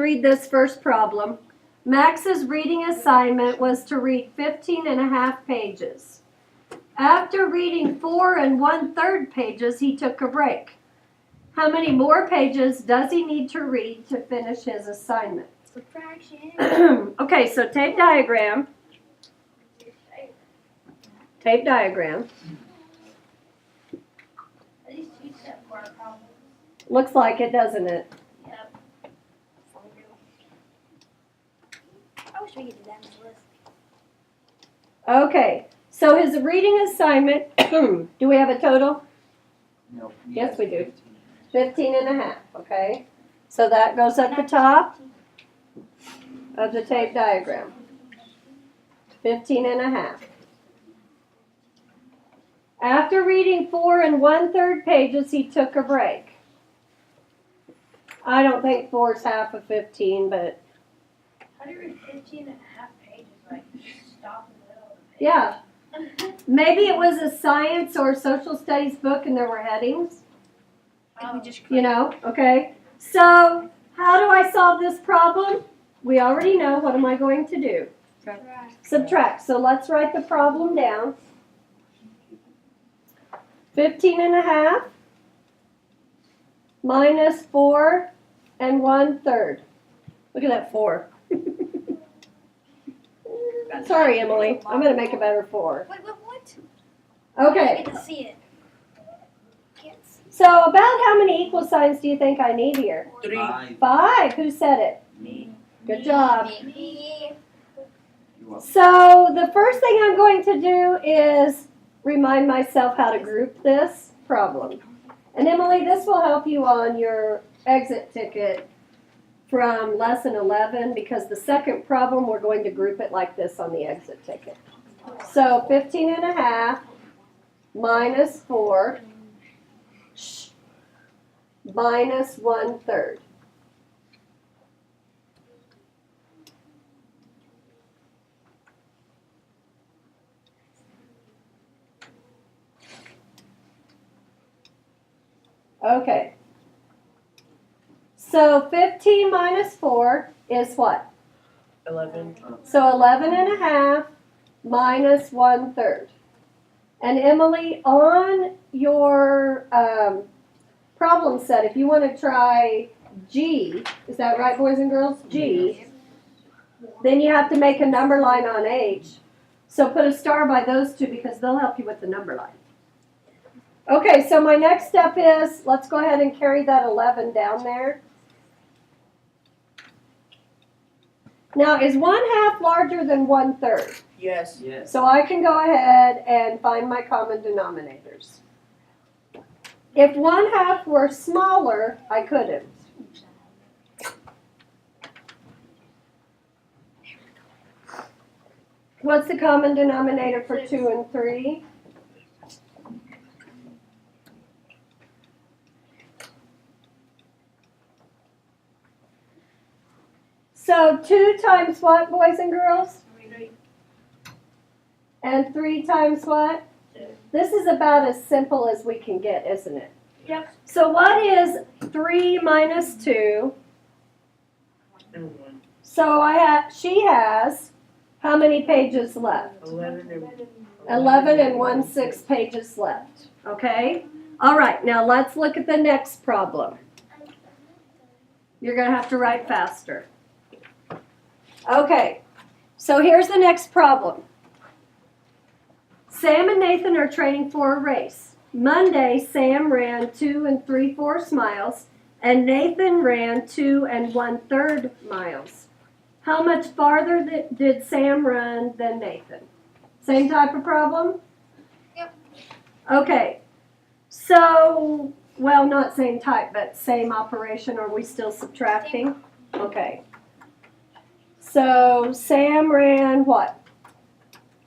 read this first problem. Max's reading assignment was to read 15 and a half pages. After reading 4 1/3 pages, he took a break. How many more pages does he need to read to finish his assignment? Subtraction. Okay, so tape diagram. Tape diagram. At least you said for our problem. Looks like it, doesn't it? Yep. I wish we could do that in this list. Okay, so his reading assignment, do we have a total? No. Yes, we do. 15 and a half, okay? So that goes at the top of the tape diagram. 15 and a half. After reading 4 1/3 pages, he took a break. I don't think 4 is half of 15, but How do you read 15 and a half pages? Like, stop in the middle of the page. yeah. Maybe it was a science or social studies book and there were headings, you know, okay? So, how do I solve this problem? We already know. What am I going to do? Subtract. So let's write the problem down. 15 and a half minus 4 1/3. Look at that 4. Sorry, Emily. I'm going to make a better 4. Wait, what? Okay. I get to see it. Can't see. So about how many equal signs do you think I need here? 3. 5. Who said it? Me. Good job. Me. You're welcome. So the first thing I'm going to do is remind myself how to group this problem. And Emily, this will help you on your exit ticket from lesson 11 because the second problem we're going to group it like this on the exit ticket. So 15 and a half minus 4 minus 1/3. Okay. So 15 minus 4 is what? 11. So 11 and a half minus 1/3. And Emily, on your problem set, if you want to try G, is that right, boys and girls? G. Then you have to make a number line on H. So put a star by those two because they'll help you with the number line. Okay, so my next step is, let's go ahead and carry that 11 down there. Now, is 1/2 larger than 1/3? Yes. Yes. So I can go ahead and find my common denominators. If 1/2 were smaller, I couldn't. What's the common denominator for 2 and 3? So 2 times what, boys and girls? And 3 times what? This is about as simple as we can get, isn't it? Yep. So what is 3 minus 2? And 1. So she has how many pages left? 11 and 11 and 1/6 pages left. Okay? All right, now let's look at the next problem. You're going to have to write faster. Okay, so here's the next problem. Sam and Nathan are training for a race. Monday, Sam ran 2 3/4 miles, and Nathan ran 2 1/3 miles. How much farther did Sam run than Nathan? Same type of problem? Yep. Okay, so, well, not same type, but same operation. Are we still subtracting? Okay. So Sam ran what?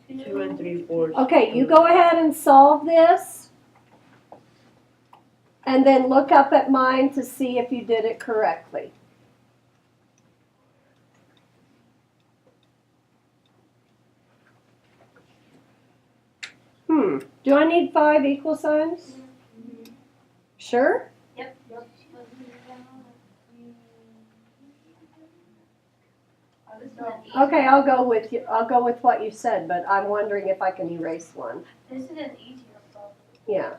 2 3/4. Okay, you go ahead and solve this. And then look up at mine to see if you did it correctly. Do I need 5 equal signs? Sure? Yep. Oh, this is an easy. Okay, I'll go with you. I'll go with what you said, but I'm wondering if I can erase one. This is an easier problem. Yeah.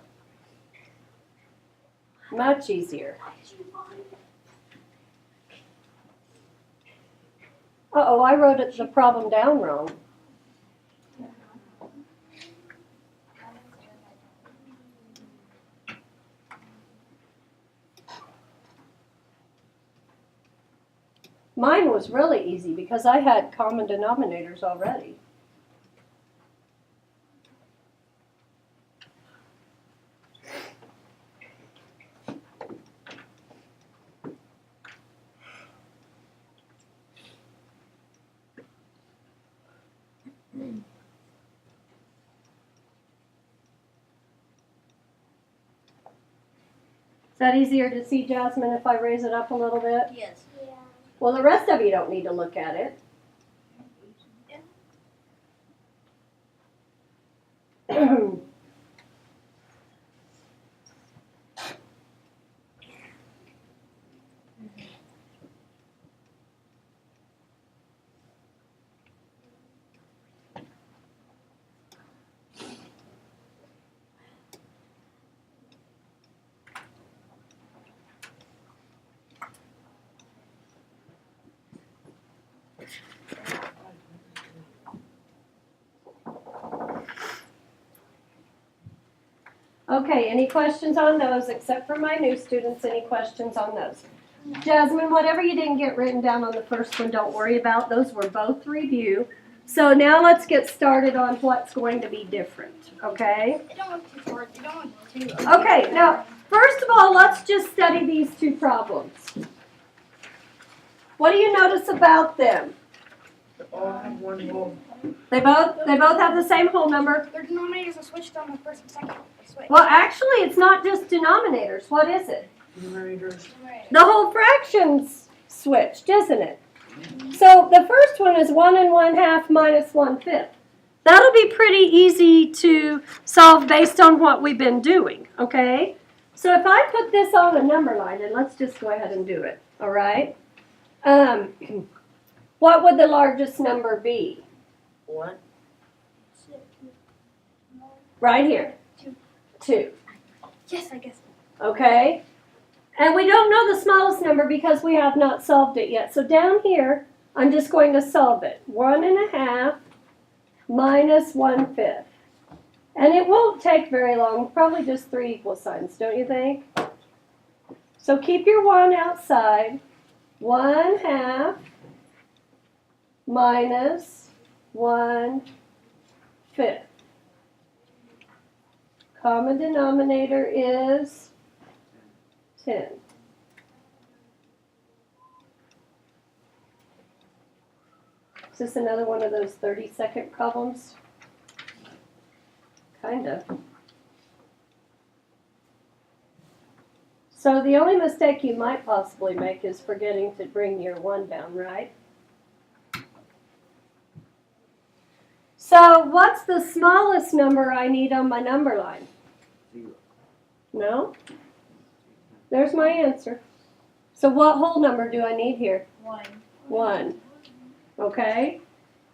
Much easier. Uh-oh, I wrote the problem down wrong. Mine was really easy because I had common denominators already. Is that easier to see, Jasmine, if I raise it up a little bit? Yes. Yeah. Well, the rest of you don't need to look at it. Okay, any questions on those, except for my new students, any questions on those? Jasmine, whatever you didn't get written down on the first one, don't worry about. Those were both review. So now let's get started on what's going to be different, okay? They don't look too hard. They don't look too. Okay, now, first of all, let's just study these two problems. What do you notice about them? They all have one whole. They both have the same whole number. Their denominators are switched on the first and second. They switch. Well, actually, it's not just denominators. What is it? Numerators. The whole fraction's switched, isn't it? So the first one is 1 1/2 minus 1/5. That'll be pretty easy to solve based on what we've been doing, okay? So if I put this on a number line, and let's just go ahead and do it, all right? What would the largest number be? What? Right here. 2. Yes, I guess. Okay? And we don't know the smallest number because we have not solved it yet. So down here, I'm just going to solve it. 1 1/2 minus 1/5. And it won't take very long, probably just 3 equal signs, don't you think? So keep your 1 outside. 1/2 minus 1/5. Common denominator is 10. Is this another one of those 30-second problems? Kind of. So the only mistake you might possibly make is forgetting to bring your 1 down, right? So what's the smallest number I need on my number line? 0. No? There's my answer. So what whole number do I need here? 1. 1. Okay?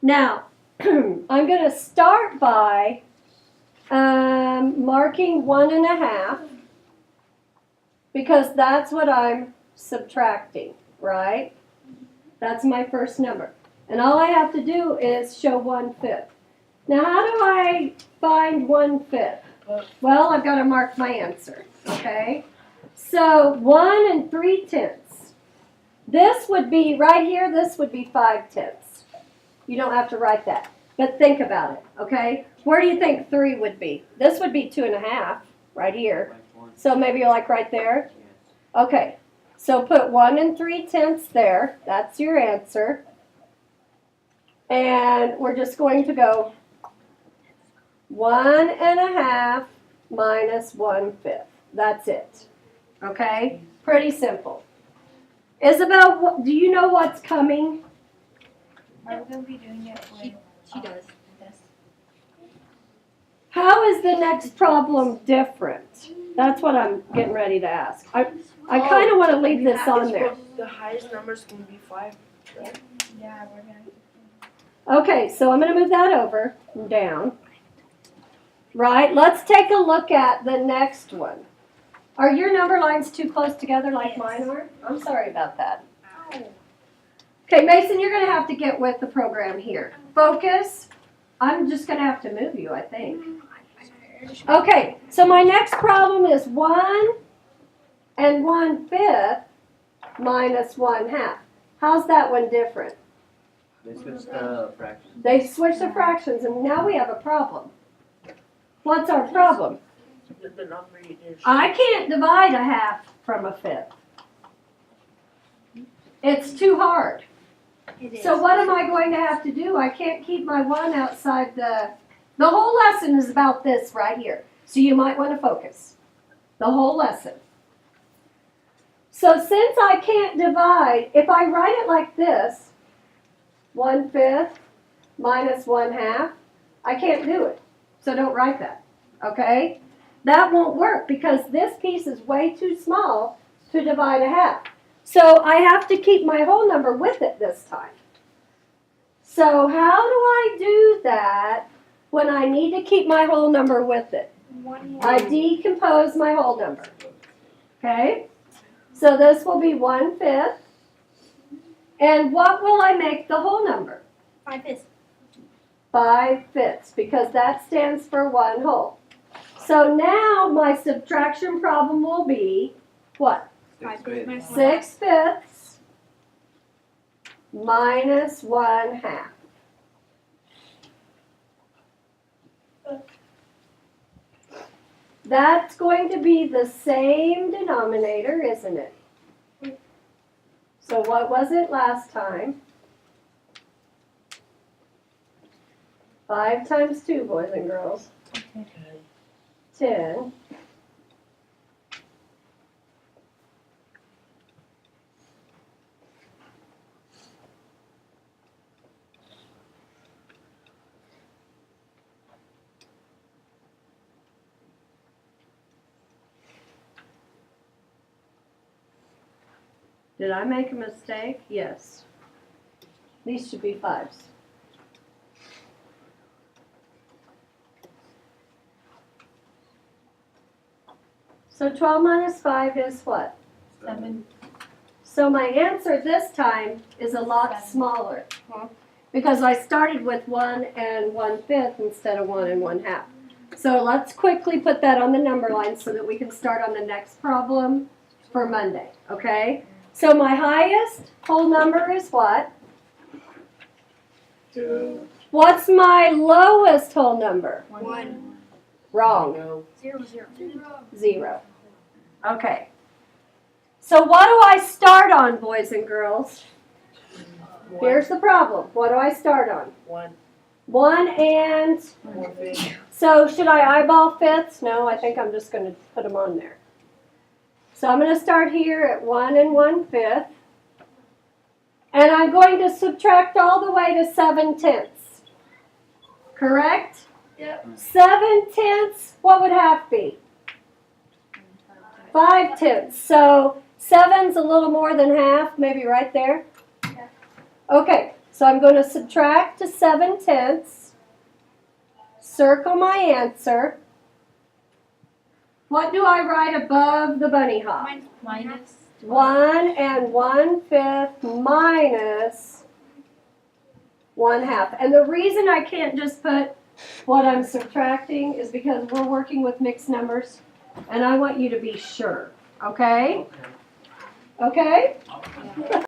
Now, I'm going to start by marking 1 1/2 because that's what I'm subtracting, right? That's my first number. And all I have to do is show 1/5. Now, how do I find 1/5? Well, I've got to mark my answer, okay? So 1 3/10. This would be, right here, this would be 5/10. You don't have to write that, but think about it, okay? Where do you think 3 would be? This would be 2 1/2, right here. So maybe you're like right there? Okay, so put 1 3/10 there. That's your answer. And we're just going to go 1 1/2 minus 1/5. That's it. Okay? Pretty simple. Isabel, do you know what's coming? Are we going to be doing it with... She does. How is the next problem different? That's what I'm getting ready to ask. I kind of want to leave this on It's there. supposed- The highest number's gonna be 5. Yeah, we're gonna. Okay, so I'm going to move that over and down. Right, let's take a look at the next one. Are your number lines too close together like mine are? I'm sorry about that. Ow. Okay, Mason, you're going to have to get with the program here. Focus. I'm just going to have to move you, I think. Okay, so my next problem is 1 and 1/5 minus 1/2. How's that one different? They switched the fractions. They switch the fractions and now we have a problem. What's our problem? The number you did. I can't divide 1/2 from 1/5. It's too hard. It is. So what am I going to have to do? I can't keep my 1 outside the whole lesson is about this right here. So you might want to focus. The whole lesson. So since I can't divide, if I write it like this, 1/5 minus 1/2, I can't do it. So don't write that, okay? That won't work because this piece is way too small to divide 1/2. So I have to keep my whole number with it this time. So how do I do that when I need to keep my whole number with it? I decompose my whole number, okay? So this will be 1/5. And what will I make the whole number? 5/5. 5/5, because that stands for 1 whole. So now my subtraction problem will be what? 5/5 minus 6/5 minus 1/2. That's going to be the same denominator, isn't it? So what was it last time? 5 times 2, boys and girls. 10. Did I make a mistake? Yes. These should be 5s. So 12 minus 5 is what? 7. So my answer this time is a lot smaller. Because I started with 1 and 1/5 instead of 1 and 1/2. So let's quickly put that on the number line so that we can start on the next problem for Monday, okay? So my highest whole number is what? 2. What's my lowest whole number? 1. Wrong. No. 0, 0. 0. Okay. So what do I start on, boys and girls? Here's the problem. What do I start on? 1. 1 and... 1/5. So should I eyeball fifths? No, I think I'm just going to put them on there. So I'm going to start here at 1 and 1/5. And I'm going to subtract all the way to 7/10. Correct? Yep. 7/10, what would half be? 5/10. So 7's a little more than half, maybe right there. Yeah. Okay, so I'm going to subtract to 7/10. Circle my answer. What do I write above the bunny hop? Minus. 1 and 1/5 minus 1/2. And the reason I can't just put what I'm subtracting is because we're working with mixed numbers and I want you to be sure. Okay? Okay?